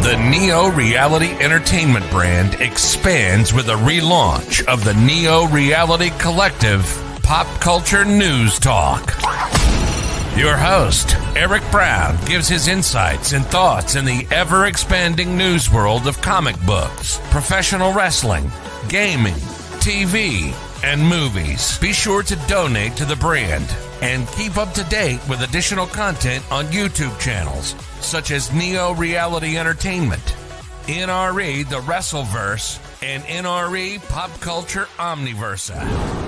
The Neo Reality Entertainment brand expands with a relaunch of the Neo Reality Collective Pop Culture News Talk. Your host, Eric Brown, gives his insights and thoughts in the ever-expanding news world of comic books, professional wrestling, gaming, TV, and movies. Be sure to donate to the brand and keep up to date with additional content on YouTube channels such as Neo Reality Entertainment, NRE The Wrestleverse, and NRE Pop Culture Omniversa.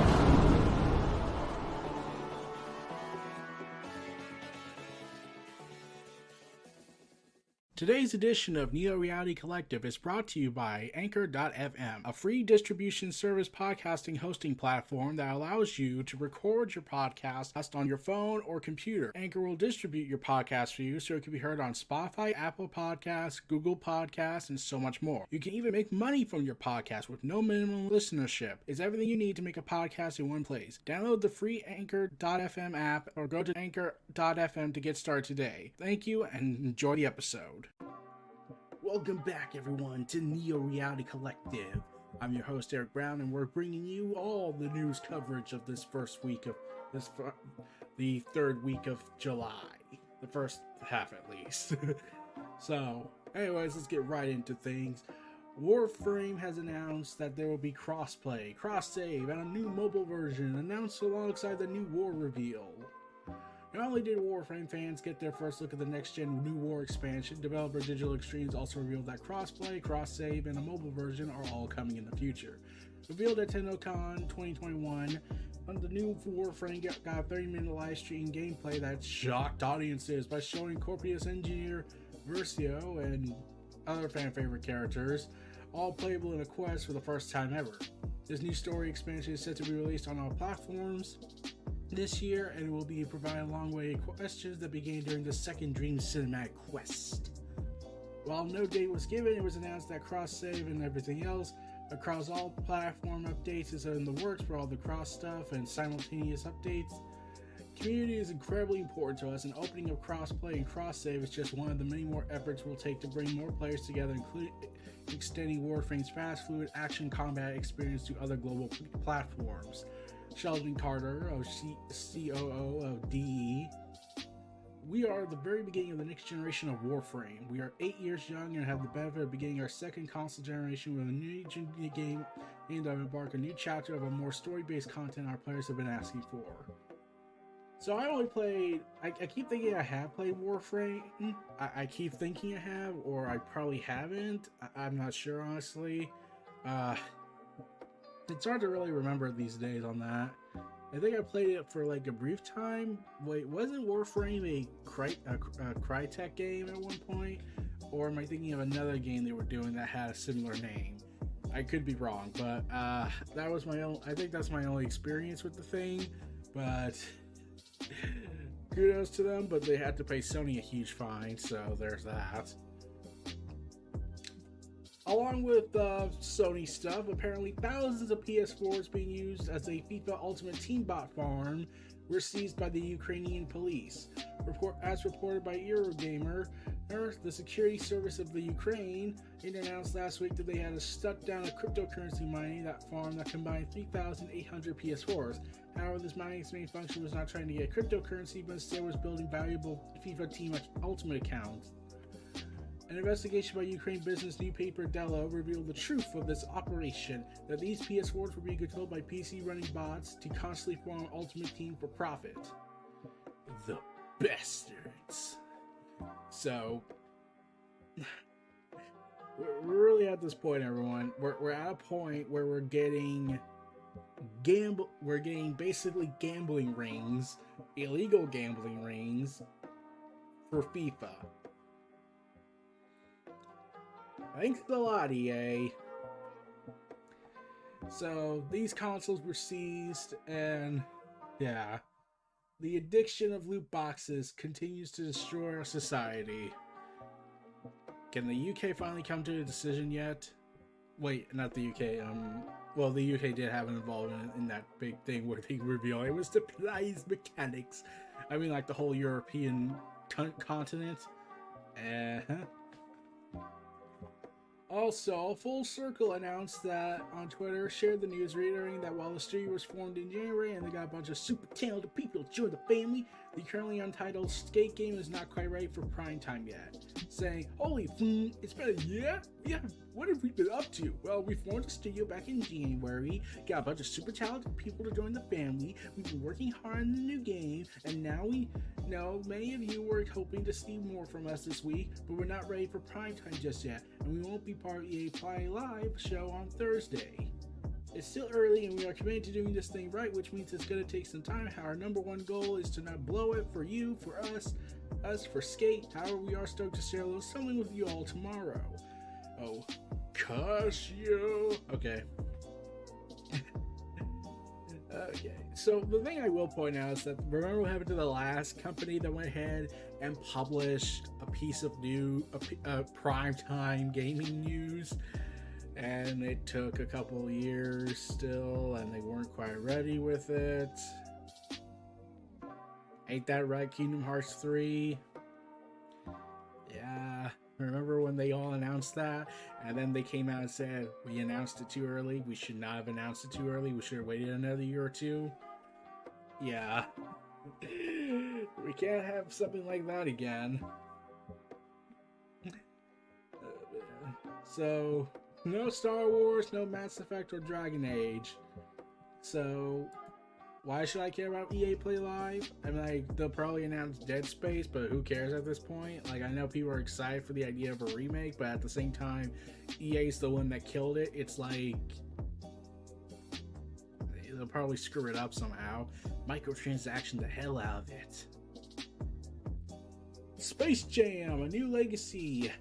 Today's edition of Neo Reality Collective is brought to you by Anchor.fm, a free distribution service podcasting hosting platform that allows you to record your podcast on your phone or computer. Anchor will distribute your podcast for you so it can be heard on Spotify, Apple Podcasts, Google Podcasts, and so much more. You can even make money from your podcast with no minimum listenership. It's everything you need to make a podcast in one place. Download the free Anchor.fm app or go to Anchor.fm to get started today. Thank you and enjoy the episode. Welcome back, everyone, to Neo Reality Collective. I'm your host, Eric Brown, and we're bringing you all the news coverage of this the third week of July. The first half, at least. So, anyways, let's get right into things. Warframe has announced that there will be crossplay, cross-save, and a new mobile version announced alongside the new War reveal. Not only did Warframe fans get their first look at the next-gen New War expansion, developer Digital Extremes also revealed that crossplay, cross-save, and a mobile version are all coming in the future. Revealed at TennoCon 2021, the new Warframe got a 30-minute live stream gameplay that shocked audiences by showing Corpus Engineer, Versio, and other fan-favorite characters, all playable in a quest for the first time ever. This new story expansion is set to be released on all platforms this year, and it will be providing long-awaited questions that began during the second Dream Cinematic Quest. While no date was given, it was announced that cross-save and everything else across all platform updates is in the works for all the cross stuff and simultaneous updates. Community is incredibly important to us, and opening up cross-play and cross-save is just one of the many more efforts we'll take to bring more players together, including extending Warframe's fast, fluid action combat experience to other global platforms. Sheldon Carter, COO of DE. We are at the very beginning of the next generation of Warframe. We are 8 years young and have the benefit of beginning our second console generation with a new game aimed to embark a new chapter of a more story-based content our players have been asking for. So I only played, I keep thinking I have played Warframe. I keep thinking I have, or I probably haven't. I'm not sure, honestly. It's hard to really remember these days on that. I think I played it for like a brief time. Wait, wasn't Warframe a Crytek game at one point? Or am I thinking of another game they were doing that had a similar name? I could be wrong, but that was my own. I think that's my only experience with the thing. But kudos to them. But they had to pay Sony a huge fine, so there's that. Along with Sony stuff, apparently thousands of PS4s being used as a FIFA Ultimate Team Bot farm were seized by the Ukrainian police. As reported by Eurogamer, the security service of the Ukraine, it announced last week that they had shut down a cryptocurrency mining farm that combined 3,800 PS4s. However, this mining's main function was not trying to get cryptocurrency, but instead was building valuable FIFA Team Ultimate accounts. An investigation by Ukraine business newspaper Delo revealed the truth of this operation, that these PS4s were being controlled by PC-running bots to constantly form Ultimate Team for profit. The bastards. So, we're really at this point, everyone. We're at a point where we're getting basically gambling rings, illegal gambling rings, for FIFA. Thanks a lot, EA. So, these consoles were seized, and yeah, the addiction of loot boxes continues to destroy our society. Can the UK finally come to a decision yet? Wait, not the UK, well, the UK did have an involvement in that big thing where they revealed it was the prize mechanics. I mean, like the whole European continent. Also, Full Circle announced that on Twitter, shared the news reiterating that while the studio was formed in January and they got a bunch of super talented people to join the family, the currently untitled Skate game is not quite ready for prime time yet. Saying, holy it's been a year? Yeah, what have we been up to? Well, we formed the studio back in January, got a bunch of super talented people to join the family, we've been working hard on the new game, and now we know many of you were hoping to see more from us this week, but we're not ready for prime time just yet, and we won't be part of EA Play Live show on Thursday. It's still early and we are committed to doing this thing right, which means it's going to take some time. Our number one goal is to not blow it for you, for us for Skate. However, we are stoked to share a little something with you all tomorrow. Oh, Casio. Okay. Okay, so the thing I will point out is that remember what happened to the last company that went ahead and published a piece of primetime gaming news, and it took a couple of years still, and they weren't quite ready with it. Ain't that right, Kingdom Hearts 3? Yeah, remember when they all announced that, and then they came out and said, we announced it too early, we should not have announced it too early, we should have waited another year or two? Yeah. We can't have something like that again. So, no Star Wars, no Mass Effect or Dragon Age. So, why should I care about EA Play Live? I mean, like, they'll probably announce Dead Space, but who cares at this point? Like, I know people are excited for the idea of a remake, but at the same time, EA's the one that killed it. It's like, they'll probably screw it up somehow. Microtransaction the hell out of it. Space Jam, A New Legacy.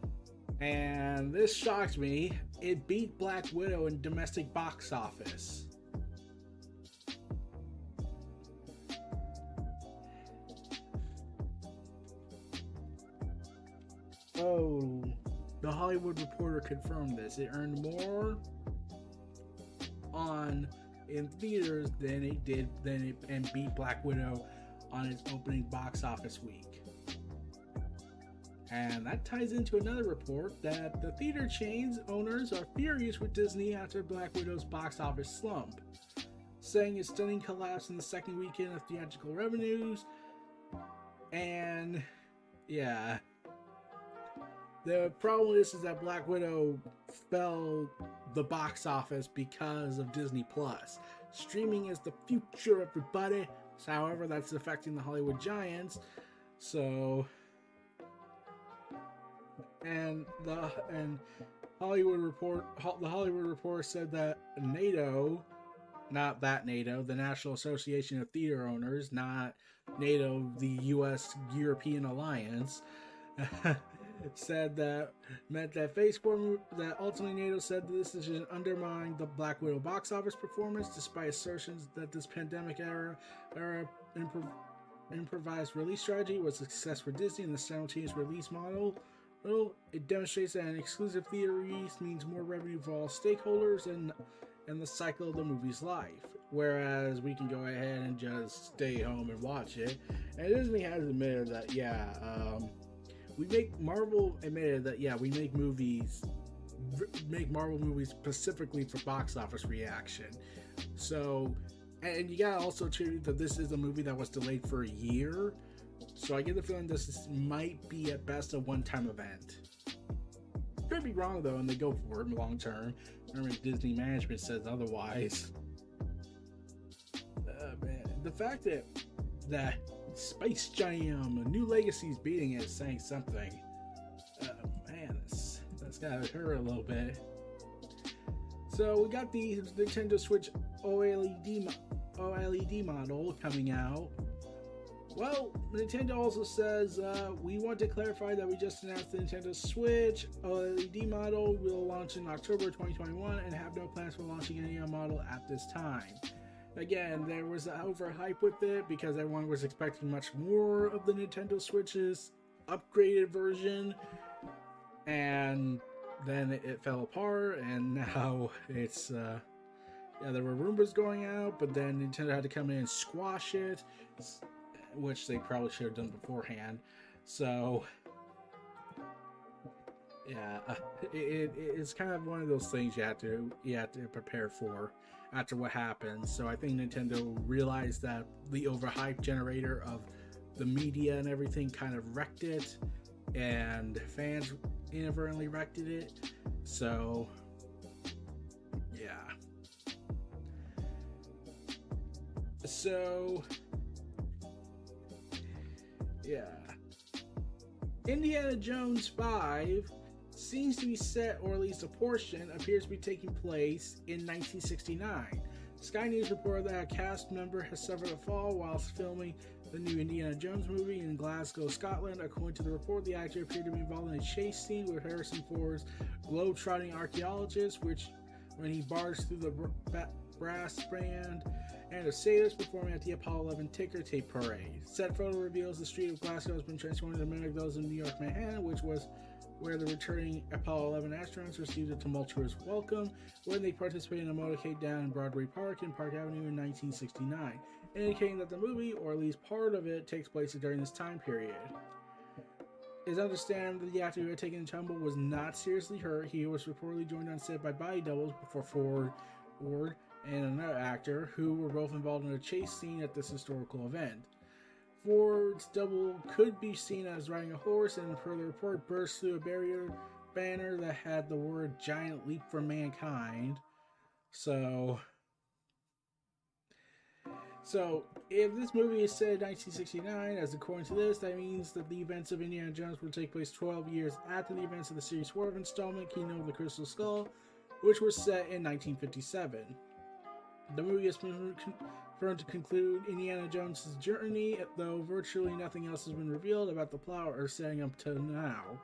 And this shocked me. It beat Black Widow in domestic box office. Oh, the Hollywood Reporter confirmed this. It earned more in theaters than it did and beat Black Widow on its opening box office week. And that ties into another report that the theater chain's owners are furious with Disney after Black Widow's box office slump, saying its stunning collapse in the second weekend of theatrical revenues. And yeah, the problem is that Black Widow fell the box office because of Disney Plus. Streaming is the future, everybody. However, that's affecting the Hollywood giants. So, the Hollywood Reporter said that NATO, not that NATO, the National Association of Theater Owners, not NATO, the U.S. European Alliance, said that meant that that ultimately NATO said that this decision undermined the Black Widow box office performance, despite assertions that this pandemic era improvised release strategy was a success for Disney and the simultaneous release model. Well, it demonstrates that an exclusive theater release means more revenue for all stakeholders and the cycle of the movie's life. Whereas we can go ahead and just stay home and watch it. And Disney has admitted that, Marvel admitted that, we make Marvel movies specifically for box office reaction. So, and you gotta also attribute that this is a movie that was delayed for a year. So I get the feeling this might be at best a one-time event. Could be wrong though, and they go for it long term. Remember, Disney management says otherwise. Man, the fact that Space Jam, A New Legacy is beating it, is saying something. Man, that's gotta hurt a little bit. So we got the Nintendo Switch OLED model coming out. Well, Nintendo also says, we want to clarify that we just announced the Nintendo Switch OLED model will launch in October 2021 and have no plans for launching any other model at this time. Again, there was overhype with it because everyone was expecting much more of the Nintendo Switch's upgraded version, and then it fell apart, and now it's, there were rumors going out, but then Nintendo had to come in and squash it, which they probably should have done beforehand. So, Yeah, it's kind of one of those things you have to prepare for after what happens. So I think Nintendo realized that the overhype generator of the media and everything kind of wrecked it, and fans inadvertently wrecked it. So yeah. So yeah. Indiana Jones 5 seems to be set, or at least a portion, appears to be taking place in 1969. Sky News reported that a cast member has suffered a fall whilst filming the new Indiana Jones movie in Glasgow, Scotland. According to the report, the actor appeared to be involved in a chase scene with Harrison Ford's globe-trotting archaeologist, when he barged through the brass band and a sailors performing at the Apollo 11 ticker tape parade. Set photo reveals the street of Glasgow has been transformed into mimic those in New York, Manhattan, which was where the returning Apollo 11 astronauts received a tumultuous welcome when they participated in a motorcade down in Broadway Park and Park Avenue in 1969, indicating that the movie, or at least part of it, takes place during this time period. It's understandable that the actor who had taken the tumble was not seriously hurt. He was reportedly joined on set by body doubles before Ford and another actor, who were both involved in a chase scene at this historical event. Ford's double could be seen as riding a horse and, per the report, burst through a banner that had the word "Giant Leap for Mankind." So if this movie is set in 1969, as according to this, that means that the events of Indiana Jones will take place 12 years after the events of the series' fourth installment, Kingdom of the Crystal Skull, which was set in 1957. The movie is confirmed to conclude Indiana Jones' journey, though virtually nothing else has been revealed about the plot or setting up to now.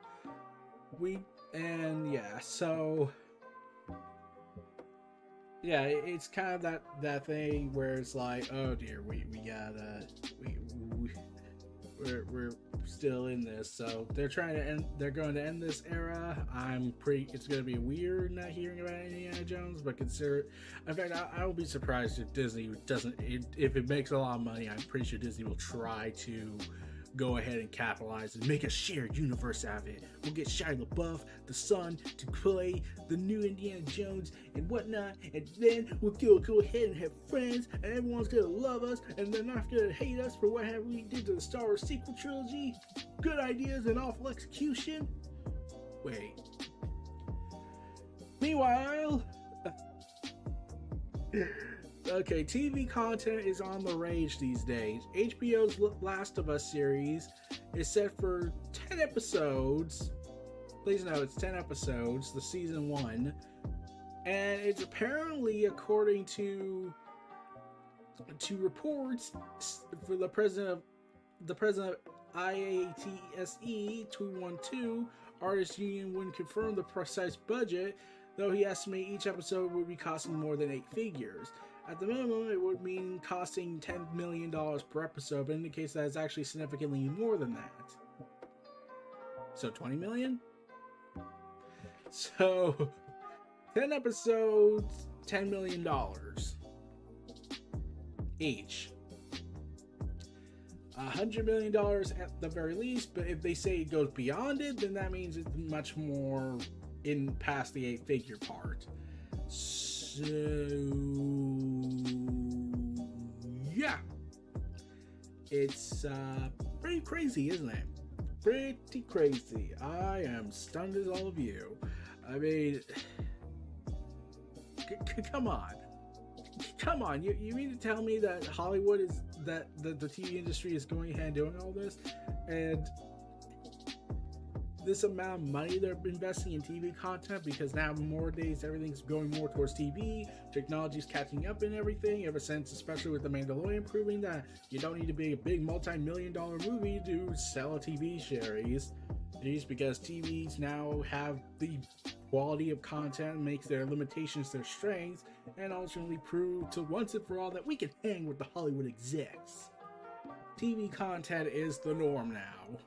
It's kind of that thing where it's like, oh dear, we're still in this. So they're going to end this era. It's going to be weird not hearing about Indiana Jones, but in fact, I will be surprised if Disney if it makes a lot of money. I'm pretty sure Disney will try to go ahead and capitalize and make a shared universe out of it. We'll get Shia LaBeouf, the son, to play the new Indiana Jones and whatnot, and then we'll go ahead and have friends, and everyone's gonna love us, and they're not gonna hate us for what we did to the Star Wars sequel trilogy. Good ideas and awful execution. Wait. Meanwhile, okay, TV content is on the rage these days. HBO's Last of Us series is set for 10 episodes. Please note, it's 10 episodes, the season 1. And it's apparently, according to reports, for the president of IATSE 212, Artists Union wouldn't confirm the precise budget, though he estimated each episode would be costing more than 8 figures. At the minimum, it would mean costing $10 million per episode, but indicates that it's actually significantly more than that. So $20 million? So 10 episodes, $10 million each. $100 million at the very least, but if they say it goes beyond it, then that means it's much more in past the 8-figure part. So yeah, it's pretty crazy, isn't it? Pretty crazy. I am stunned as all of you. I mean, come on. You mean to tell me that Hollywood is that the TV industry is going ahead and doing all this, and this amount of money they're investing in TV content, because now more days everything's going more towards TV, technology's catching up and everything, ever since, especially with The Mandalorian, proving that you don't need to be a big multi-million-dollar movie to sell a TV series, because TVs now have the quality of content, makes their limitations their strengths, and ultimately prove to once and for all that we can hang with the Hollywood execs. TV content is the norm now.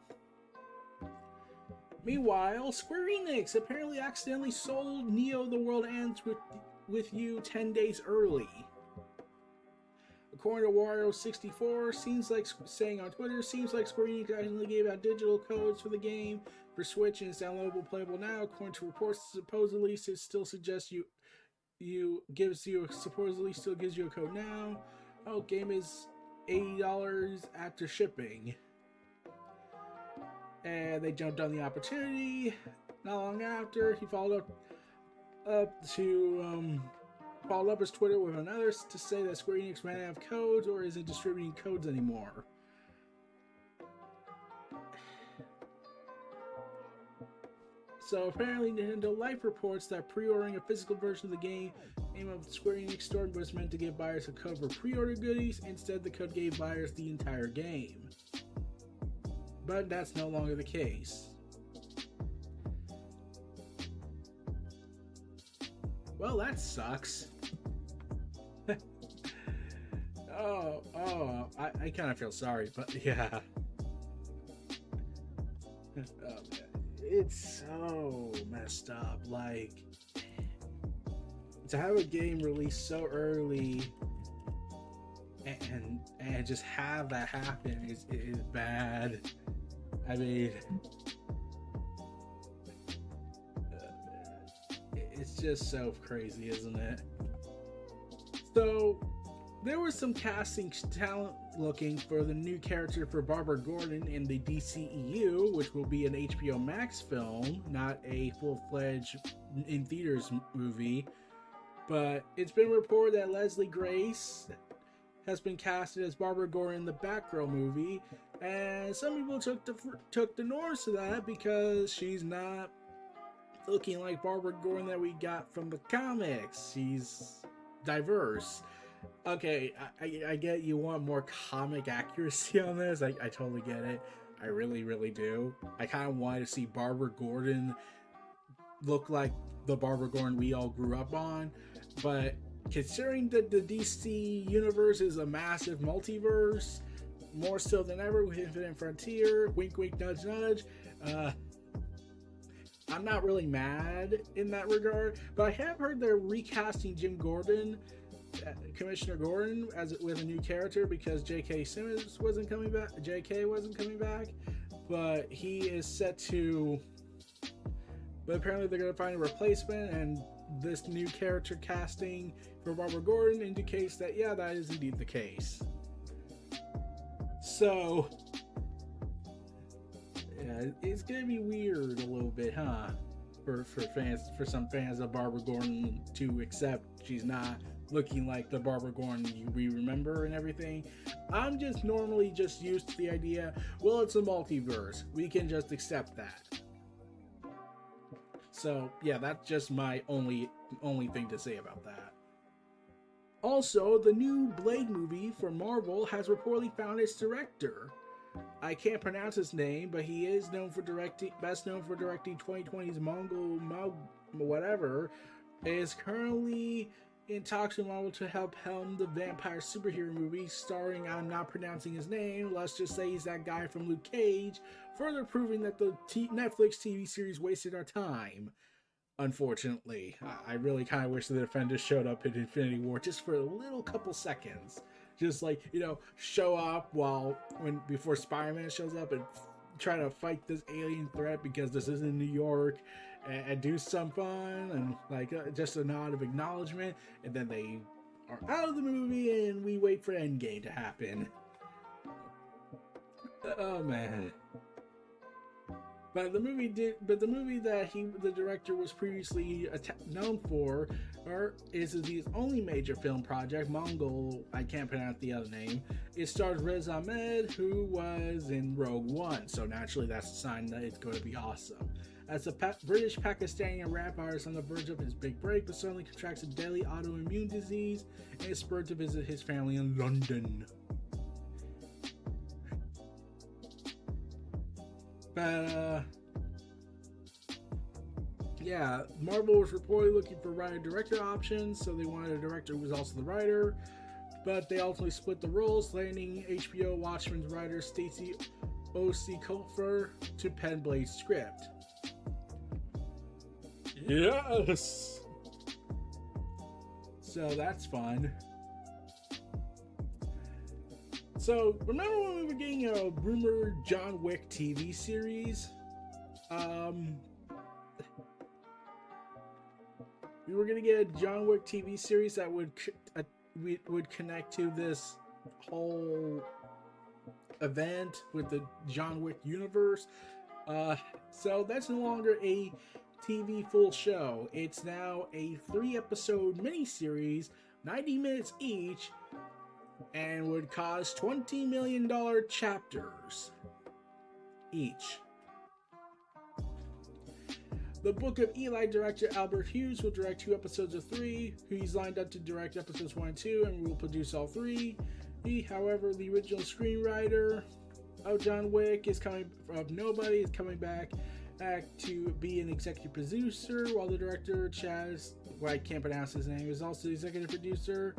Meanwhile, Square Enix apparently accidentally sold Neo: The World Ends with You 10 days early. According to Wario64, seems like saying on Twitter, seems like Square Enix actually gave out digital codes for the game for Switch and it's downloadable, playable now. According to reports, supposedly it still suggests supposedly still gives you a code now. Oh, game is $80 after shipping. And they jumped on the opportunity. Not long after, he followed up his Twitter with another to say that Square Enix ran out of codes or isn't distributing codes anymore. So apparently Nintendo Life reports that pre-ordering a physical version of the game of the Square Enix store was meant to give buyers a code for pre-order goodies. Instead, the code gave buyers the entire game. But that's no longer the case. Well, that sucks. I kind of feel sorry, but yeah. It's so messed up. Like, to have a game released so early and just have that happen is bad. I mean, it's just so crazy, isn't it? So there was some casting talent looking for the new character for Barbara Gordon in the DCEU, which will be an HBO Max film, not a full-fledged in theaters movie. But it's been reported that Leslie Grace has been casted as Barbara Gordon in the Batgirl movie, and some people took the notice to that because she's not looking like Barbara Gordon that we got from the comics. She's diverse. Okay, I get you want more comic accuracy on this. I totally get it. I really, really do. I kind of wanted to see Barbara Gordon look like the Barbara Gordon we all grew up on, but considering that the DC universe is a massive multiverse, more so than ever with Infinite Frontier, wink wink nudge nudge, I'm not really mad in that regard, but I have heard they're recasting Jim Gordon, Commissioner Gordon, with a new character because J.K. Simmons wasn't coming back. J.K. wasn't coming back, but he is set to. But apparently they're going to find a replacement, and this new character casting for Barbara Gordon indicates that that is indeed the case. So it's going to be weird a little bit, huh? For some fans of Barbara Gordon to accept she's not looking like the Barbara Gordon we remember and everything. I'm just normally just used to the idea, well, it's a multiverse. We can just accept that. So, that's just my only thing to say about that. Also, the new Blade movie for Marvel has reportedly found its director. I can't pronounce his name, but he is best known for directing 2020's Mongol whatever, is currently in talks with Marvel to help helm the vampire superhero movie starring, I'm not pronouncing his name, let's just say he's that guy from Luke Cage, further proving that the Netflix TV series wasted our time. Unfortunately, I really kind of wish the Defenders showed up in Infinity War just for a little couple seconds. Just like, show up before Spider-Man shows up and try to fight this alien threat because this is in New York, and do some fun and just a nod of acknowledgement, and then they are out of the movie and we wait for Endgame to happen. Oh man. But the movie that the director was previously known for, is his only major film project, Mongol, I can't pronounce the other name. It stars Riz Ahmed, who was in Rogue One, so naturally that's a sign that it's going to be awesome. As a British Pakistani rap artist on the verge of his big break, but suddenly contracts a deadly autoimmune disease and is spurred to visit his family in London. But, Marvel was reportedly looking for writer-director options, so they wanted a director who was also the writer, but they ultimately split the roles, landing HBO Watchmen's writer Stacey O.C. Colfer to pen Blade's script. Yes! So that's fun. So, remember when we were getting a rumored John Wick TV series? We were gonna get a John Wick TV series that would connect to this whole event with the John Wick universe. So that's no longer a TV full show. It's now a 3-episode miniseries, 90 minutes each, and would cost $20 million chapters each. The Book of Eli director Albert Hughes will direct 2 episodes of 3. He's lined up to direct episodes 1 and 2 and will produce all 3. However, the original screenwriter of John Wick is coming back to be an executive producer, while the director Chaz, I can't pronounce his name, is also the executive producer.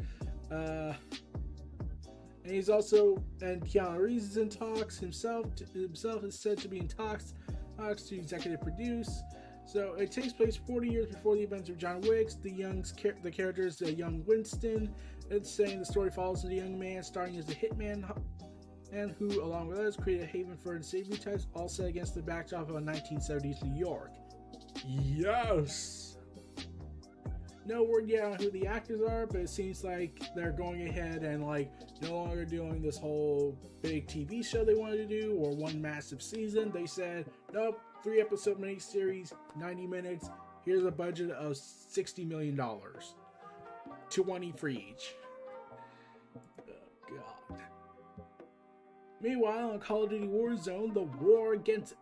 And Keanu Reeves is in talks. Himself is said to be in talks to executive produce. So it takes place 40 years before the events of John Wick. The characters, the young Winston. It's saying the story follows the young man starting as a hitman, and who, along with others, created a haven for unsavory types, all set against the backdrop of a 1970s New York. Yes! No word yet on who the actors are, but it seems like they're going ahead and no longer doing this whole big TV show they wanted to do or one massive season. They said, nope, 3-episode miniseries, 90 minutes. Here's a budget of $60 million. 20 for each. Oh, God. Meanwhile, on Call of Duty Warzone, the war against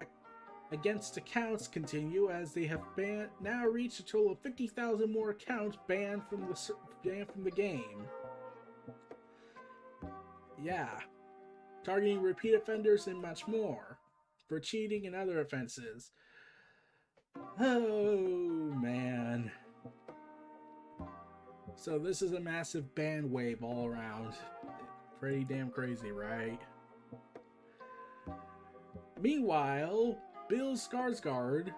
accounts continue, as they have now reached a total of 50,000 more accounts banned from the game. Yeah. Targeting repeat offenders and much more for cheating and other offenses. Oh, man. So this is a massive ban wave all around. Pretty damn crazy, right? Meanwhile, Bill Skarsgård,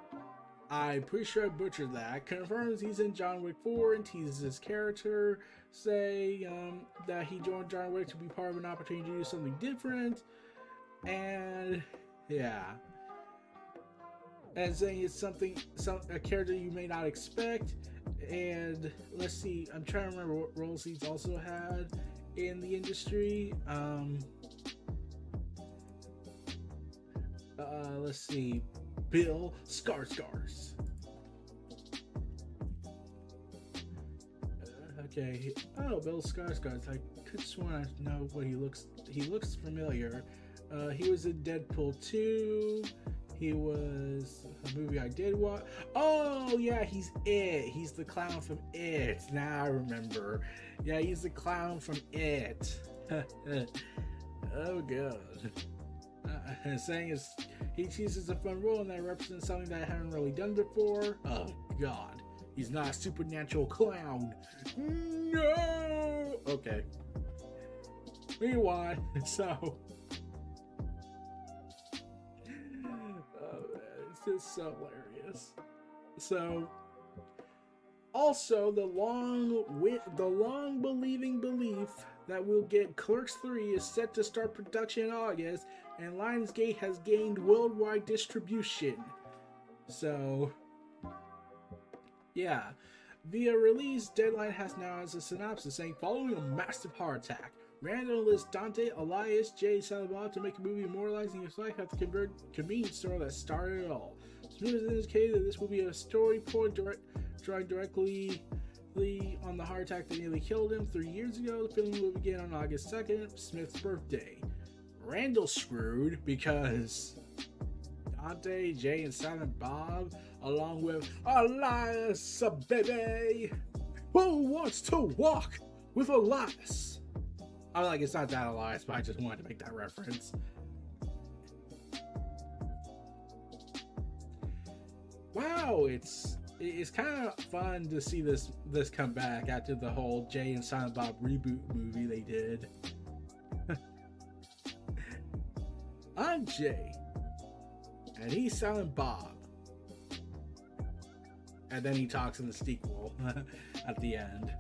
I'm pretty sure I butchered that, confirms he's in John Wick 4 and teases his character, saying that he joined John Wick to be part of an opportunity to do something different, and yeah, and saying it's a character you may not expect. And let's see, I'm trying to remember what roles he's also had in the industry. Let's see, Bill Skarsgård. Okay. Oh, Bill Skarsgård. I could swear I know what he looks. He looks familiar. He was in Deadpool 2. He was a movie I did watch. Oh yeah, he's It. He's the clown from It. Now I remember. Yeah, he's the clown from It. Oh god. Saying he chooses a fun role and that represents something that I haven't really done before. Oh god, he's not a supernatural clown. No. Okay. Meanwhile, so. Oh man, it's just so hilarious. So. Also, the long believing belief that we'll get Clerks 3 is set to start production in August, and Lionsgate has gained worldwide distribution. So, yeah. The release deadline has now as a synopsis saying, following a massive heart attack, random enlists Dante, Elias, Jay, and Silent Bob to make a movie immortalizing his life at the convenience store that started it all. Smith has indicated that this will be a story point drawing directly on the heart attack that nearly killed him 3 years ago. The film will begin on August 2nd, Smith's birthday. Randall's screwed because Dante, Jay, and Silent Bob, along with Elias, baby, who wants to walk with Elias? I'm like, it's not that Elias, but I just wanted to make that reference. Wow, it's kind of fun to see this come back after the whole Jay and Silent Bob reboot movie they did. I'm Jay, and he's Silent Bob. And then he talks in the sequel at the end.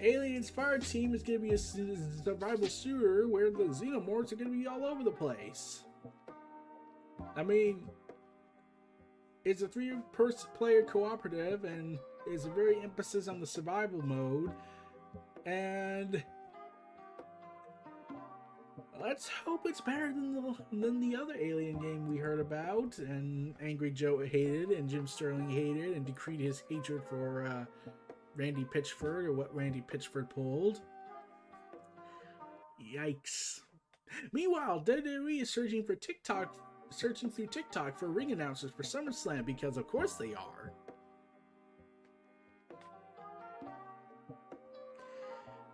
Aliens Fire Team is going to be a survival shooter where the xenomorphs are going to be all over the place. I mean, it's a 3-player cooperative, and it's a very emphasis on the survival mode. And let's hope it's better than the other Alien game we heard about, and Angry Joe hated, and Jim Sterling hated, and decreed his hatred for Randy Pitchford, or what Randy Pitchford pulled. Yikes. Meanwhile, WWE is searching through TikTok for ring announcers for SummerSlam, because of course they are.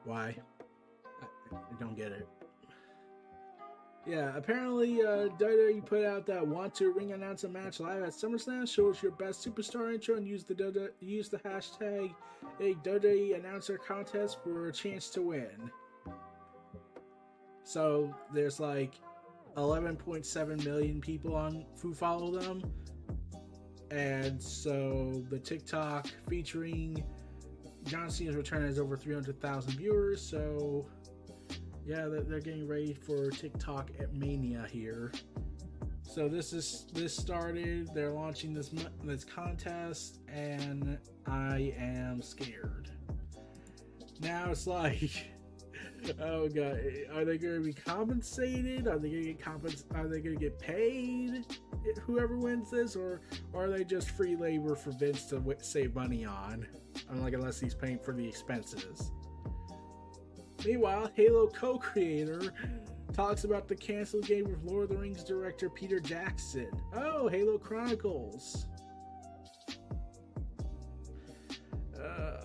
Why? I don't get it. Yeah, apparently WWE put out that want to ring announce a match live at SummerSlam. Show us your best superstar intro and use the hashtag a WWE announcer contest for a chance to win. So there's like 11.7 million people who follow them, and so the TikTok featuring John Cena's return has over 300,000 viewers. So yeah, they're getting ready for TikTok at Mania here. So this started. They're launching this contest, and I am scared. Now it's like, oh god, are they going to be compensated? Are they going to get paid? Whoever wins this, or are they just free labor for Vince to save money on? Like, unless he's paying for the expenses. Meanwhile, Halo co-creator talks about the canceled game with Lord of the Rings director Peter Jackson. Oh, Halo Chronicles. Oh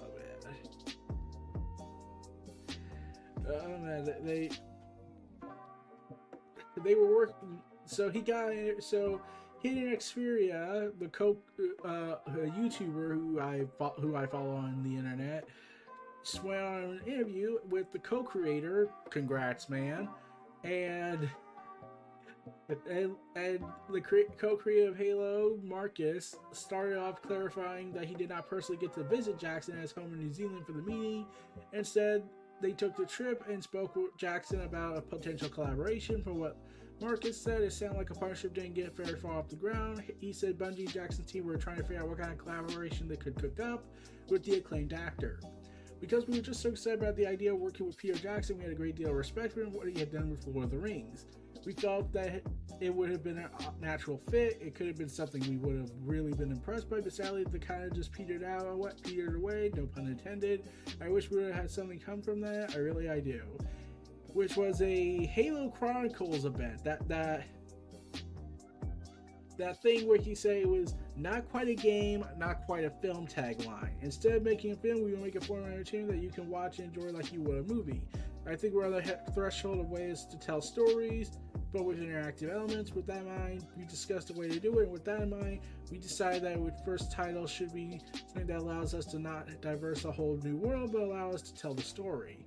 man, they were working. So Hidden Xperia, the YouTuber who I follow on the internet, went on an interview with the co-creator. Congrats, man. And the co-creator of Halo, Marcus, started off clarifying that he did not personally get to visit Jackson at his home in New Zealand for the meeting. Instead, they took the trip and spoke with Jackson about a potential collaboration. From what Marcus said, it sounded like a partnership didn't get very far off the ground. He said Bungie and Jackson's team were trying to figure out what kind of collaboration they could cook up with the acclaimed actor. Because we were just so excited about the idea of working with Peter Jackson, we had a great deal of respect for him and what he had done with Lord of the Rings. We felt that it would have been a natural fit. It could have been something we would have really been impressed by, but sadly the kind of just petered away, no pun intended. I wish we would have had something come from that. I do. Which was a Halo Chronicles event. That thing where he said it was not quite a game, not quite a film tagline. Instead of making a film, we will make a form of entertainment that you can watch and enjoy like you would a movie. I think we're on the threshold of ways to tell stories, but with interactive elements. With that in mind, we discussed a way to do it, and with that in mind, we decided that the first title should be something that allows us to not diverse a whole new world, but allow us to tell the story.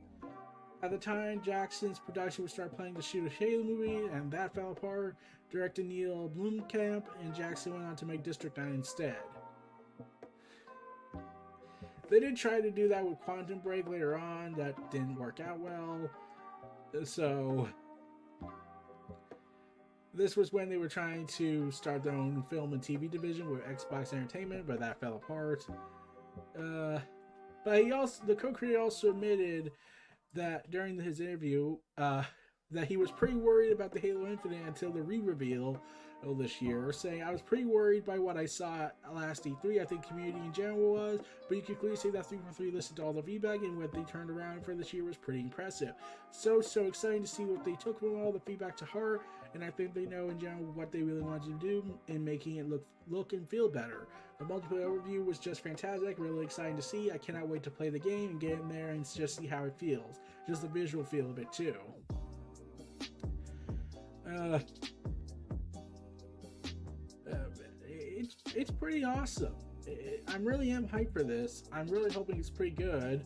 At the time, Jackson's production would start planning to shoot a Halo movie, and that fell apart. Director Neil Blomkamp and Jackson went on to make District 9 instead. They did try to do that with Quantum Break later on. That didn't work out well. So this was when they were trying to start their own film and TV division with Xbox Entertainment, but that fell apart. But the co-creator also admitted that during his interview, that he was pretty worried about the Halo Infinite until the re-reveal this year, saying, I was pretty worried by what I saw at last E3. I think community in general was, but you can clearly say that 343 listened to all the feedback, and what they turned around for this year was pretty impressive. So exciting to see what they took from all the feedback to heart, and I think they know in general what they really wanted to do in making it look and feel better. The multiplayer overview was just fantastic, really exciting to see. I cannot wait to play the game and get in there and just see how it feels. Just the visual feel of it too. It's pretty awesome. I'm really hyped for this. I'm really hoping it's pretty good,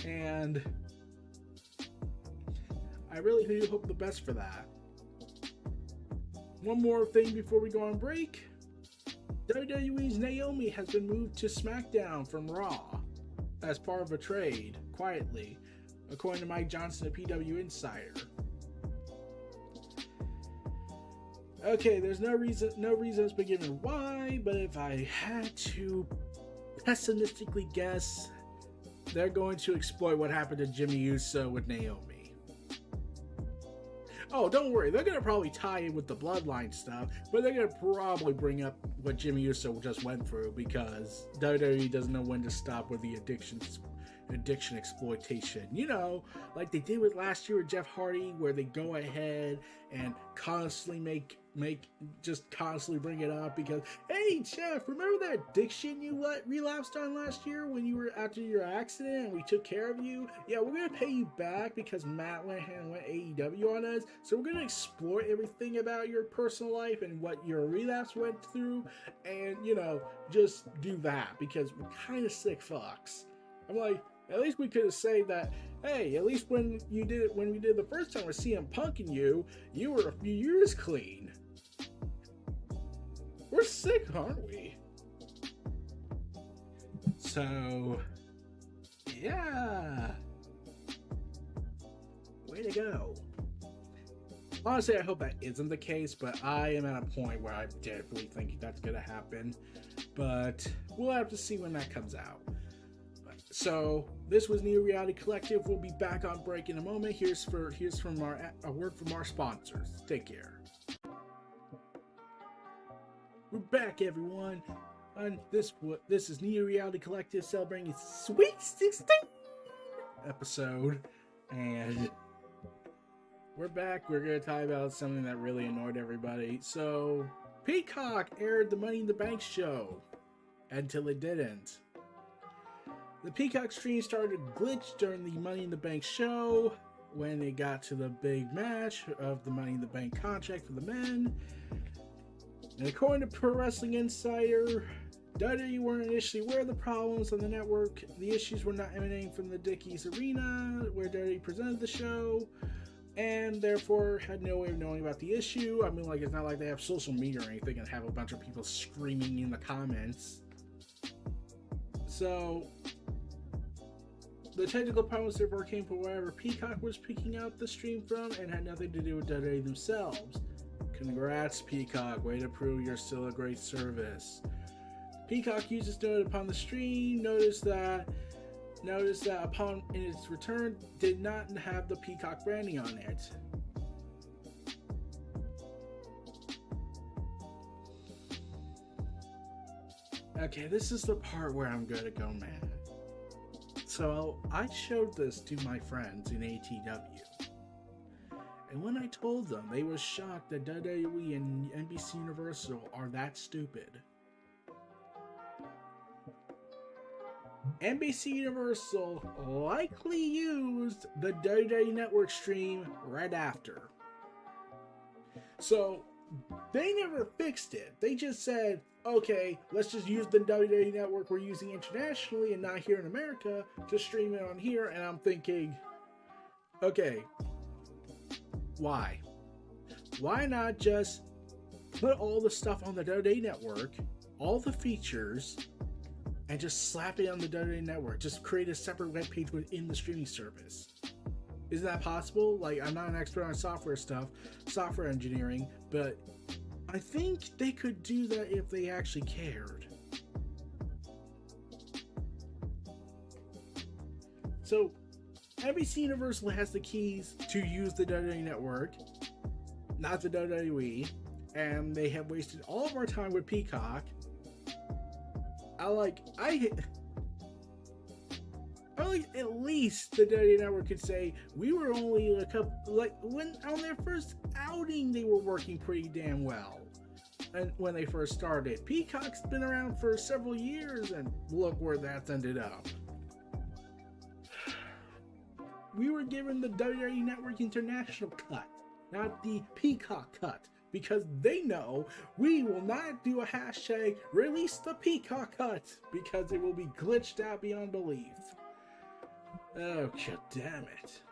and I really do hope the best for that. One more thing before we go on break. WWE's Naomi has been moved to SmackDown from Raw. as part of a trade, quietly, according to Mike Johnson, a PW insider. Okay, there's no reason has been given why, but if I had to pessimistically guess, they're going to exploit what happened to Jimmy Uso with Naomi. Oh, don't worry, they're going to probably tie in with the bloodline stuff, but they're going to probably bring up what Jimmy Uso just went through, because WWE doesn't know when to stop with the addiction exploitation. You know, like they did with last year with Jeff Hardy, where they go ahead and constantly constantly bring it up because, hey Jeff, remember that addiction you relapsed on last year when you were after your accident and we took care of you? Yeah, we're gonna pay you back because Matt went AEW on us, so we're gonna exploit everything about your personal life and what your relapse went through, and you know, just do that because we're kind of sick fucks. I'm like, at least we could have said that, hey, at least when we did it the first time with CM Punk and you were a few years clean. We're sick, aren't we? So, yeah. Way to go. Honestly, I hope that isn't the case, but I am at a point where I definitely think that's going to happen. But we'll have to see when that comes out. So, this was Neo Reality Collective. We'll be back on break in a moment. Here's from a word from our sponsors. Take care. We're back, everyone. And this is Neo Reality Collective celebrating its Sweet 16 episode, and we're back. We're gonna talk about something that really annoyed everybody. So, Peacock aired the Money in the Bank show until it didn't. The Peacock stream started to glitch during the Money in the Bank show when it got to the big match of the Money in the Bank contract for the men. And according to Pro Wrestling Insider, WWE weren't initially aware of the problems on the network. The issues were not emanating from the Dickies Arena, where WWE presented the show, and therefore had no way of knowing about the issue. I mean, like, it's not like they have social media or anything and have a bunch of people screaming in the comments. So, the technical problems therefore came from wherever Peacock was picking out the stream from and had nothing to do with WWE themselves. Congrats, Peacock. Way to prove you're still a great service. Peacock users noted upon the stream noticed that upon in its return did not have the Peacock branding on it. Okay, this is the part where I'm gonna go mad. So I showed this to my friends in ATW. And when I told them, they were shocked that WWE and NBC Universal are that stupid. NBC Universal likely used the WWE Network stream right after. So, they never fixed it. They just said, okay, let's just use the WWE Network we're using internationally and not here in America to stream it on here. And I'm thinking, okay, why? Why not just put all the stuff on the WWE Network, all the features, and just slap it on the WWE Network? Just create a separate web page within the streaming service. Isn't that possible? Like, I'm not an expert on software stuff, software engineering, but I think they could do that if they actually cared. So, NBC Universal has the keys to use the WWE Network, not the WWE, and they have wasted all of our time with Peacock. I like at least the WWE Network could say we were only a couple, like when on their first outing they were working pretty damn well, and when they first started. Peacock's been around for several years, and look where that's ended up. We were given the WWE Network International cut, not the Peacock cut, because they know we will not do a hashtag release the Peacock cut because it will be glitched out beyond belief. Oh, god damn it.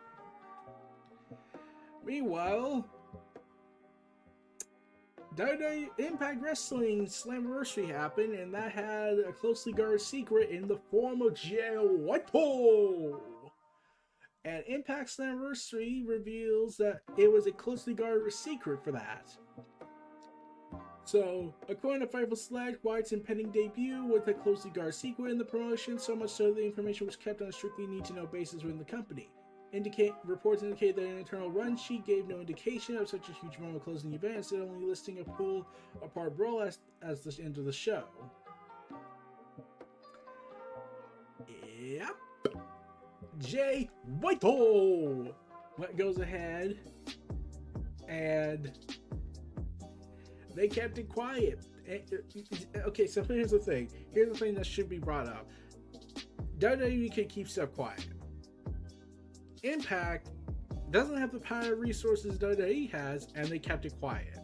WWE Impact Wrestling Slammiversary happened, and that had a closely guarded secret in the form of Jay Whitehall. And Impact Slammiversary reveals that it was a closely guarded secret for that. So, according to Fightful Select, White's impending debut was a closely guarded secret in the promotion, so much so the information was kept on a strictly need-to-know basis within the company. Reports indicate that an internal run sheet gave no indication of such a huge moment of closing events, only listing a pull apart brawl as the end of the show. Yep. Jay Whitehall goes ahead and they kept it quiet. Okay, so here's the thing. Here's the thing that should be brought up. WWE can keep stuff quiet. Impact doesn't have the power resources WWE has, and they kept it quiet.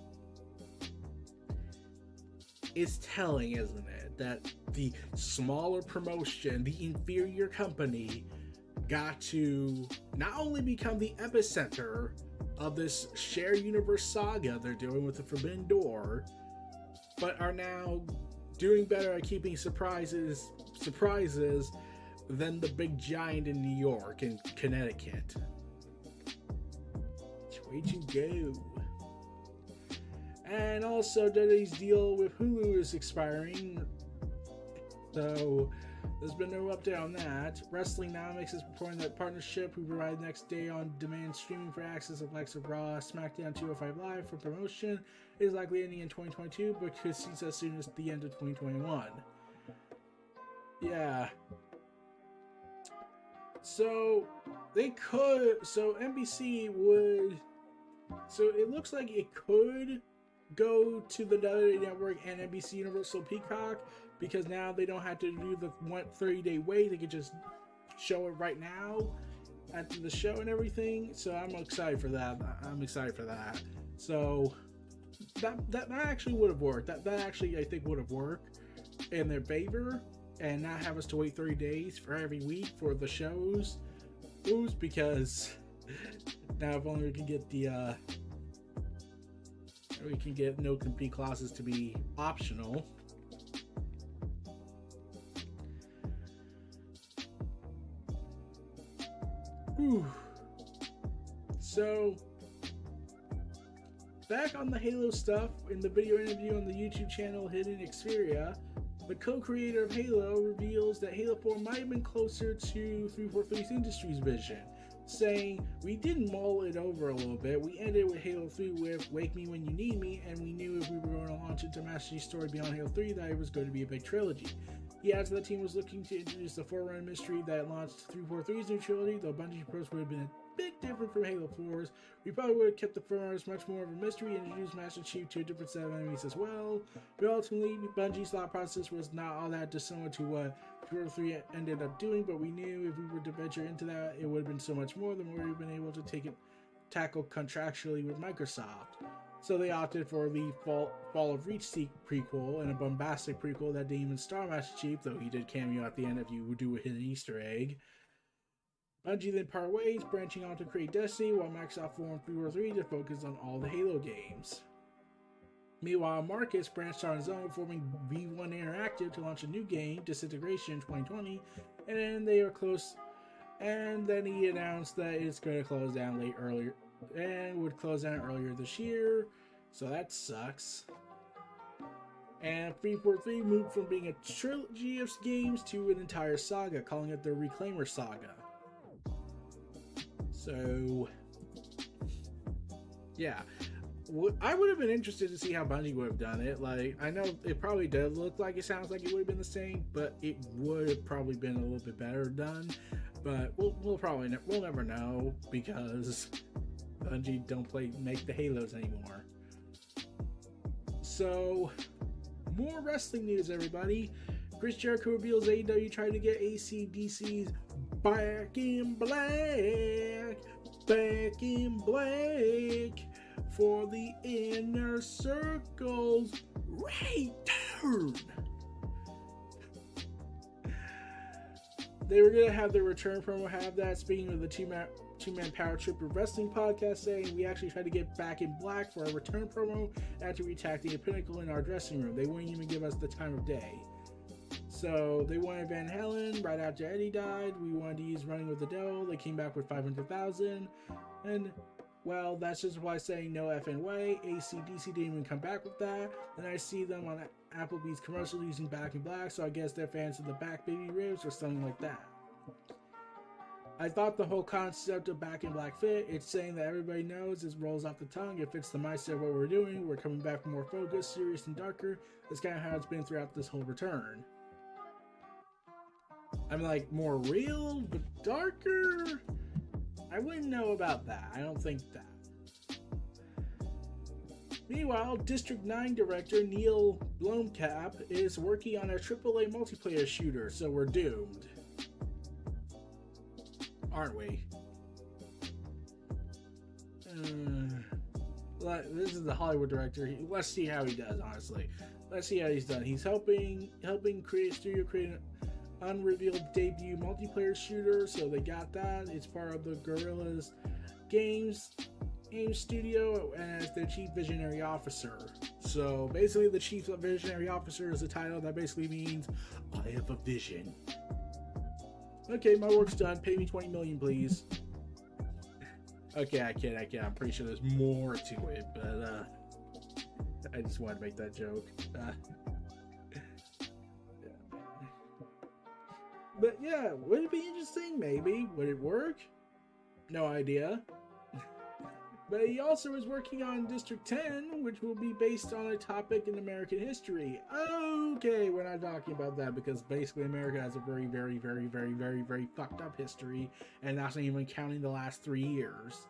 It's telling, isn't it, that the smaller promotion, the inferior company, got to not only become the epicenter of this shared universe saga they're doing with the Forbidden Door, but are now doing better at keeping surprises than the big giant in New York and Connecticut. Way to go. And also, WWE's deal with Hulu is expiring, so there's been no update on that. WrestlingNomics is reporting that partnership, who provide next day on demand streaming for access of likes of Raw, SmackDown, 205 Live for promotion, is likely ending in 2022, but could cease as soon as the end of 2021. Yeah. So NBC would, so it looks like it could go to the WWE Network and NBC Universal Peacock, because now they don't have to do the 30-day wait. They can just show it right now after the show and everything. So I'm excited for that. So that actually would have worked. That actually, I think, would have worked in their favor, and not have us to wait 30 days for every week for the shows. Because now if only we can get no compete clauses to be optional. Whew. So, back on the Halo stuff, in the video interview on the YouTube channel Hidden Xperia, the co-creator of Halo reveals that Halo 4 might have been closer to 343's Industries vision, saying, "We did mull it over a little bit. We ended with Halo 3 with Wake Me When You Need Me, and we knew if we were going to launch into Master Chief's story beyond Halo 3 that it was going to be a big trilogy." He adds that the team was looking to introduce the Forerunner mystery that launched 343's new trilogy, though Bungie's approach would have been a bit different from Halo 4's. We probably would have kept the Forerunners much more of a mystery and introduced Master Chief to a different set of enemies as well. But ultimately, Bungie's thought process was not all that dissimilar to what 343 ended up doing, but we knew if we were to venture into that, it would have been so much more than we would have been able to tackle contractually with Microsoft. So they opted for the Fall of Reach prequel, and a bombastic prequel that didn't even star Master Chief, though he did cameo at the end if you would do a hidden Easter egg. Bungie then parted ways, branching on to create Destiny, while Microsoft formed 343 to focus on all the Halo games. Meanwhile, Marcus branched on his own, forming V1 Interactive to launch a new game, Disintegration, in 2020, and then they were close. And then he announced that it's going to close down earlier this year, so that sucks. And 343 moved from being a trilogy of games to an entire saga, calling it the Reclaimer Saga. So, yeah. I would have been interested to see how Bungie would have done it. Like, I know it probably does look like it sounds like it would have been the same, but it would have probably been a little bit better done. But we'll never know, because Bungie don't make the Halos anymore. So, more wrestling news, everybody. Chris Jericho reveals AEW tried to get AC/DC's Back in Black for the Inner Circle's return. They were gonna have their return promo have that. Speaking of the two two-man power trip wrestling podcast saying we actually tried to get Back in Black for our return promo after we attacked the Pinnacle in our dressing room. They wouldn't even give us the time of day. So they wanted Van Halen right after Eddie died. We wanted to use Running with the Devil. They came back with 500,000. And, well, that's just why saying no effing way. AC/DC didn't even come back with that. And I see them on Applebee's commercial using Back in Black, so I guess they're fans of the Back Baby Ribs or something like that. I thought the whole concept of Back in Black fit. It's saying that everybody knows, it rolls off the tongue, it fits the mindset of what we're doing. We're coming back more focused, serious, and darker. That's kind of how it's been throughout this whole return. I'm like, more real, but darker? I wouldn't know about that. I don't think that. Meanwhile, District 9 director Neil Blomkamp is working on a AAA multiplayer shooter, so we're doomed. Aren't we? This is the Hollywood director. Let's see how he does, honestly. Let's see how he's done. He's helping create an unrevealed debut multiplayer shooter, so they got that. It's part of the Guerrillas Games studio and as their chief visionary officer. So basically the chief visionary officer is a title that basically means I have a vision. Okay, my work's done. Pay me 20 million, please. Okay, I kid. I'm pretty sure there's more to it, but I just wanted to make that joke. But yeah, would it be interesting? Maybe. Would it work? No idea. But he also is working on District 10, which will be based on a topic in American history. Okay, we're not talking about that because basically America has a very, very, very, very, very, very fucked up history, and that's not even counting the last 3 years.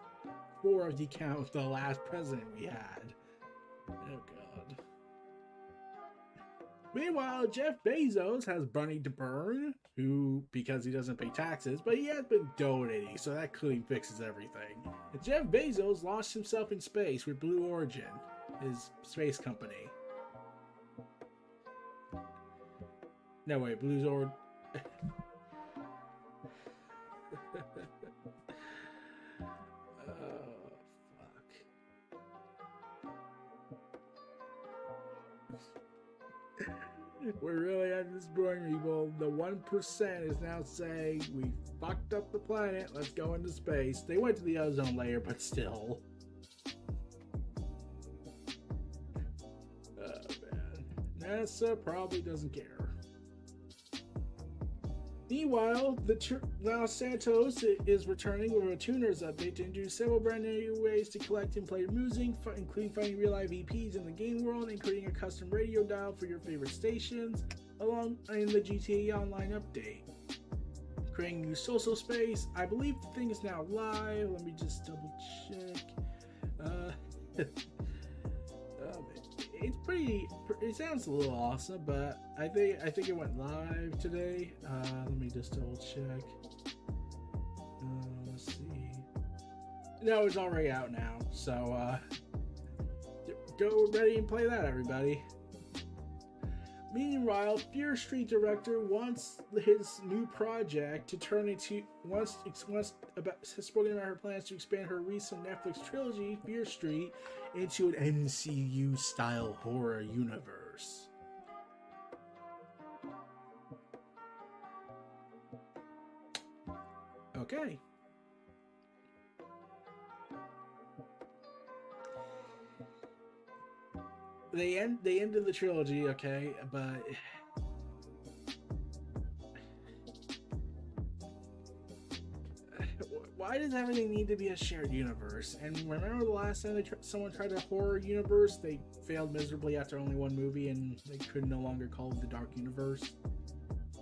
4 if you count the last president we had. Oh god. Meanwhile, Jeff Bezos has money to burn, because he doesn't pay taxes, but he has been donating, so that clearly fixes everything. And Jeff Bezos launched himself in space with Blue Origin, his space company. No, wait, Blue's Origin... We're really at this point, people. The 1% is now saying we fucked up the planet. Let's go into space. They went to the ozone layer, but still. Oh man, NASA probably doesn't care. Meanwhile, now Santos is returning with a tuners update to introduce several brand new ways to collect and play music, including finding real live EPs in the game world and creating a custom radio dial for your favorite stations, along in the GTA Online update. Creating new social space. I believe the thing is now live. Let me just double check. It's pretty. It sounds a little awesome, but I think it went live today. Let me just double check. Let's see. No, it's already out now. So go ready and play that, everybody. Meanwhile, Fear Street director wants his new project to turn into has spoken about her plans to expand her recent Netflix trilogy, Fear Street, into an MCU-style horror universe. Okay. They ended the trilogy, okay, but why does everything need to be a shared universe? And remember the last time someone tried a horror universe, they failed miserably after only one movie, and they could no longer call it the Dark Universe.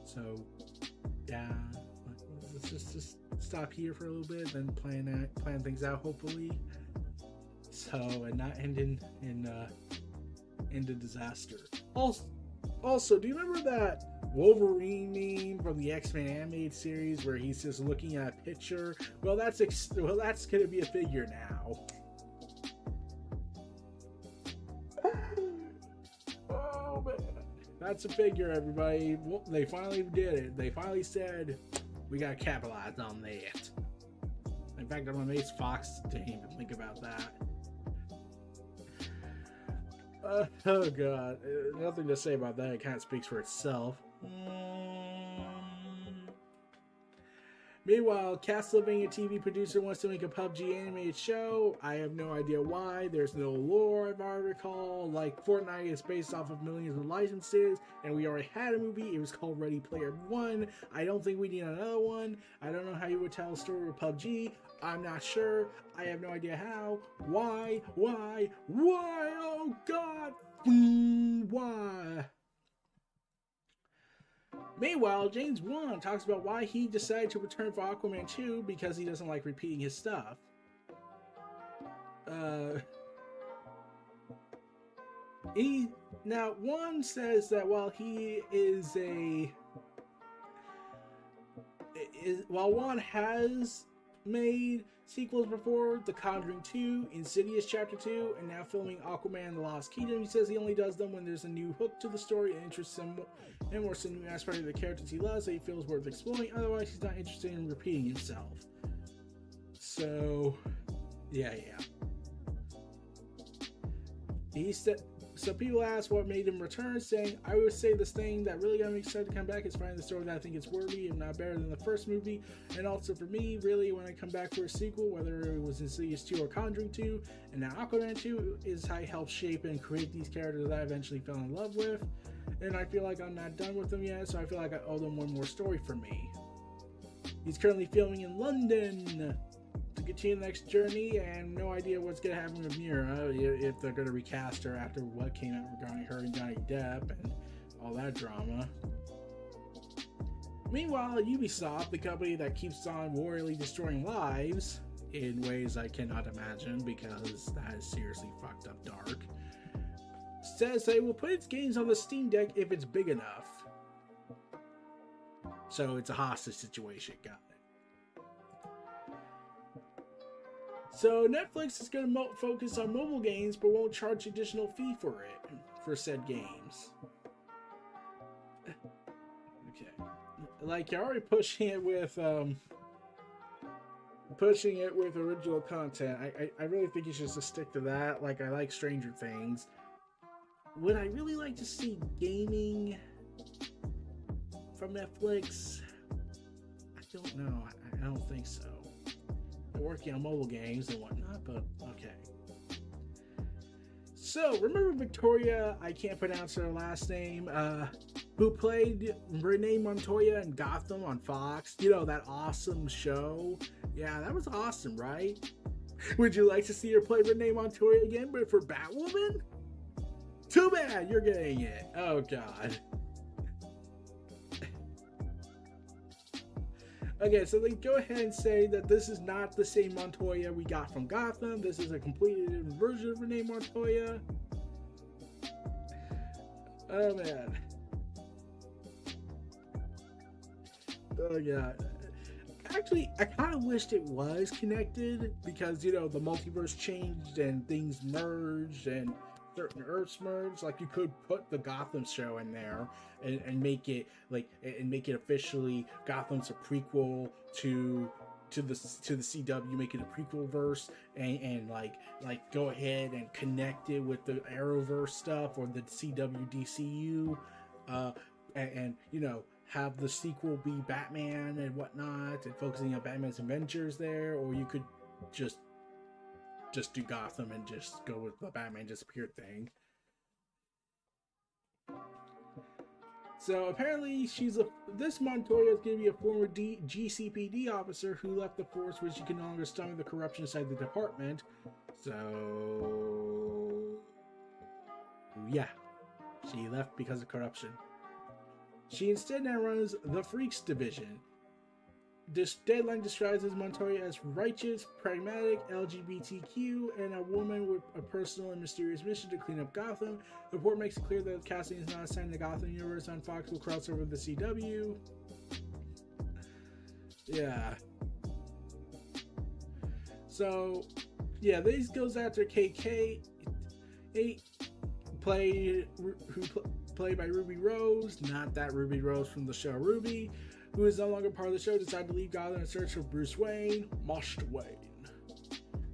So, yeah, let's just stop here for a little bit, then plan things out, hopefully. So, and not end into disaster. Also, do you remember that Wolverine meme from the X-Men animated series where he's just looking at a picture? Well, that's gonna be a figure now. Oh man, that's a figure, everybody. They finally did it. They finally said we gotta capitalize on that. In fact, I'm amazed Fox didn't even think about that. Oh god, nothing to say about that. It kind of speaks for itself. Meanwhile, Castlevania TV producer wants to make a PUBG animated show. I have no idea why. There's no lore, if I recall. Like, Fortnite is based off of millions of licenses, and we already had a movie. It was called Ready Player One. I don't think we need another one. I don't know how you would tell a story with PUBG. I'm not sure. I have no idea how. Why? Oh god! Why? Meanwhile, James Wan talks about why he decided to return for Aquaman 2 because he doesn't like repeating his stuff. Now, Wan says that while Wan has made sequels before, The Conjuring 2, Insidious Chapter 2, and now filming Aquaman The Lost Kingdom, he says he only does them when there's a new hook to the story and interests him or some new aspect of the characters he loves that he feels worth exploring. Otherwise, he's not interested in repeating himself. So, yeah. He said, so people ask what made him return, saying, I would say this thing that really got me excited to come back is finding the story that I think is worthy and not better than the first movie. And also for me, really, when I come back for a sequel, whether it was Insidious 2 or Conjuring 2, and now Aquaman 2, is how I helped shape and create these characters that I eventually fell in love with. And I feel like I'm not done with them yet, so I feel like I owe them one more story for me. He's currently filming in London to continue the next journey, and no idea what's going to happen with Mira, if they're going to recast her after what came out regarding her and Johnny Depp and all that drama. Meanwhile, Ubisoft, the company that keeps on royally destroying lives in ways I cannot imagine because that is seriously fucked up dark, says they will put its games on the Steam Deck if it's big enough. So it's a hostage situation, got it. So Netflix is going to focus on mobile games, but won't charge additional fee for it, for said games. Okay, like you're already pushing it with original content. I really think you should just stick to that. Like, I like Stranger Things. Would I really like to see gaming from Netflix? I don't know. I don't think so. Working on mobile games and whatnot, but okay. So, remember Victoria, I can't pronounce her last name, who played Renee Montoya in Gotham on Fox? You know, that awesome show? Yeah, that was awesome, right? Would you like to see her play Renee Montoya again, but for Batwoman? Too bad, you're getting it. Oh, God. Okay, so they go ahead and say that this is not the same Montoya we got from Gotham. This is a completely different version of Renee Montoya. Oh, man. Oh, yeah. Actually, I kind of wished it was connected because, you know, the multiverse changed and things merged and certain Earths merged. Like, you could put the Gotham show in there and make it officially Gotham's a prequel to the CW, make it a prequel verse and like go ahead and connect it with the Arrowverse stuff or the CW DCU, and you know, have the sequel be Batman and whatnot and focusing on Batman's adventures there, or you could just do Gotham and just go with the Batman disappeared thing. So apparently this Montoya is going to be a former GCPD officer who left the force when she could no longer stomach the corruption inside the department. So yeah, she left because of corruption. She instead now runs the Freaks division. This Deadline describes Montoya as righteous, pragmatic, LGBTQ, and a woman with a personal and mysterious mission to clean up Gotham. The report makes it clear that the casting is not assigned to the Gotham universe on Fox will cross over the CW. Yeah. So, yeah, this goes after KK. played by Ruby Rose, not that Ruby Rose from the show Ruby, who is no longer part of the show, decided to leave Gotham in search of Bruce Wayne, Master Wayne.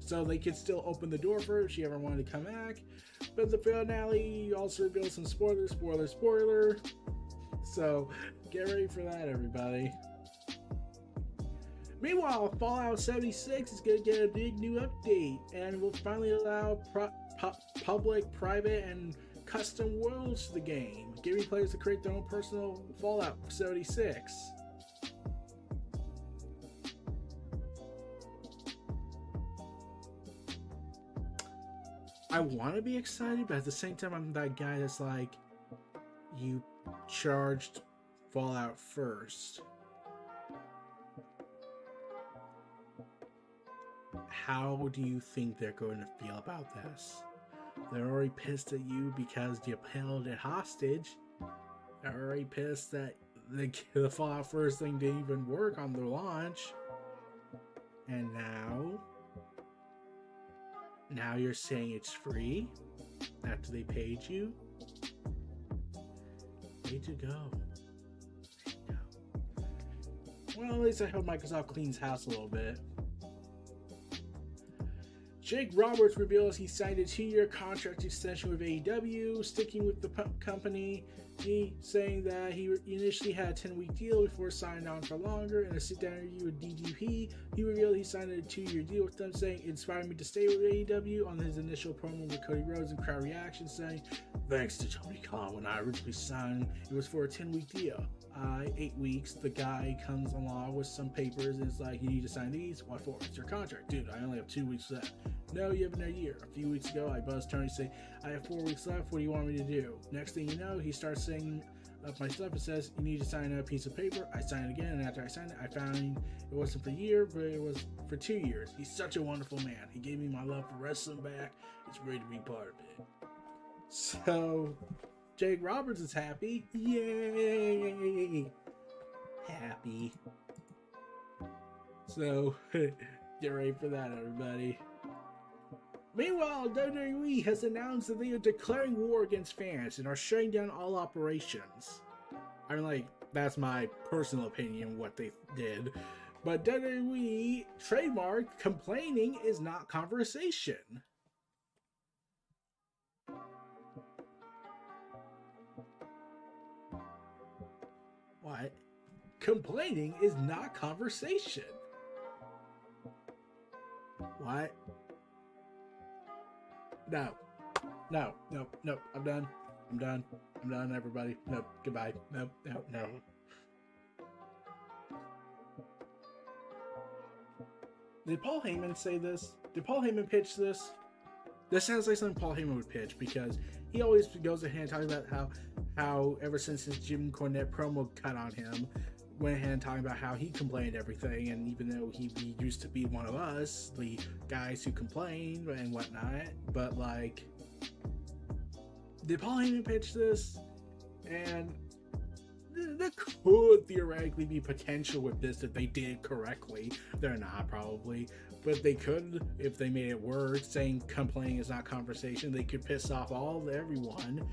So they could still open the door for her if she ever wanted to come back. But the finale also revealed some spoilers, spoiler. So get ready for that, everybody. Meanwhile, Fallout 76 is going to get a big new update and will finally allow public, private, and custom worlds to the game, giving players to create their own personal Fallout 76. I want to be excited, but at the same time, I'm that guy that's like, you charged Fallout first. How do you think they're going to feel about this? They're already pissed at you because you held it hostage. They're already pissed that the Fallout first thing didn't even work on the launch. And now you're saying it's free after they paid you? Way to go. Well, at least I hope Microsoft cleans house a little bit. Jake Roberts reveals he signed a 2-year contract extension with AEW, sticking with the company. He saying that he initially had a 10-week deal before signing on for longer. In a sit-down interview with DGP, he revealed he signed a 2-year deal with them, saying it inspired me to stay with AEW. On his initial promo with Cody Rhodes and crowd reaction, saying, "Thanks to Tony Khan, when I originally signed, it was for a 10-week deal. 8 weeks, the guy comes along with some papers and it's like, you need to sign these. What for? It's your contract." "Dude, I only have 2 weeks left." "No, you have another year." A few weeks ago, I buzzed Tony saying, "I have 4 weeks left. What do you want me to do?" Next thing you know, he starts saying up my stuff. It says, "You need to sign a piece of paper." I signed it again, and after I signed it, I found it wasn't for a year, but it was for 2 years. He's such a wonderful man. He gave me my love for wrestling back. It's great to be part of it. So, Jake Roberts is happy. Yay! Happy. So, get ready for that, everybody. Meanwhile, WWE has announced that they are declaring war against fans and are shutting down all operations. I mean, like, that's my personal opinion what they did. But WWE trademarked complaining is not conversation. What? Complaining is not conversation. What? No, I'm done, everybody. Nope, goodbye. No. Did Paul Heyman say this? Did Paul Heyman pitch this? This sounds like something Paul Heyman would pitch, because he always goes ahead and talking about how ever since his Jim Cornette promo cut on him, went ahead and talking about how he complained everything, and even though he used to be one of us, the guys who complain and whatnot, but like, did Paul Heyman pitch this? And there could theoretically be potential with this if they did correctly. They're not, probably, but they could if they made it work. Saying complaining is not conversation, they could piss off everyone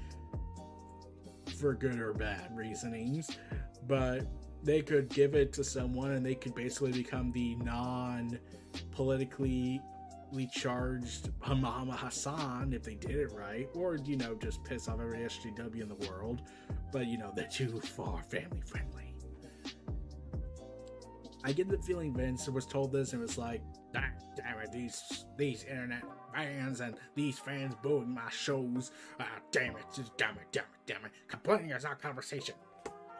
for good or bad reasonings, but they could give it to someone and they could basically become the non-politically charged Muhammad Hassan if they did it right, or just piss off every SJW in the world, but they're too far family friendly. I get the feeling Vince was told this and was like, damn it, these internet fans and these fans booing my shows, damn it, complaining is not conversation.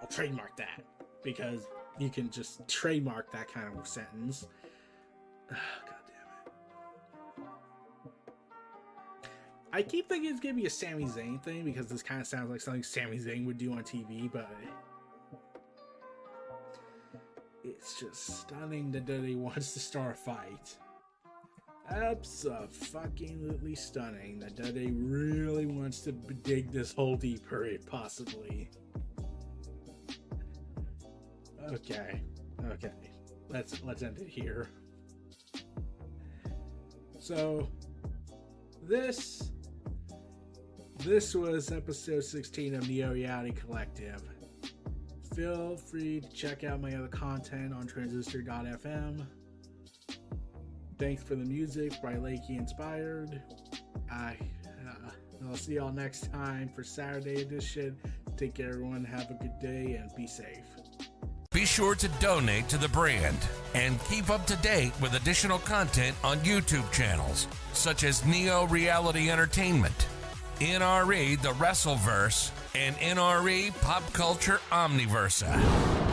I'll trademark that, because you can just trademark that kind of sentence. God damn it. I keep thinking it's gonna be a Sami Zayn thing, because this kind of sounds like something Sami Zayn would do on TV, but it's just stunning that he wants to start a fight. Abso-fucking-lutely stunning that he really wants to dig this hole deeper, possibly. Okay. Let's end it here. So, this This was episode 16 of Neo Reality Collective. Feel free to check out my other content on transistor.fm. Thanks for the music by Lakey Inspired. I'll see y'all next time for Saturday edition. Take care, everyone. Have a good day and be safe. Be sure to donate to the brand and keep up to date with additional content on YouTube channels such as Neo Reality Entertainment, NRE The Wrestleverse, and NRE Pop Culture Omniversa.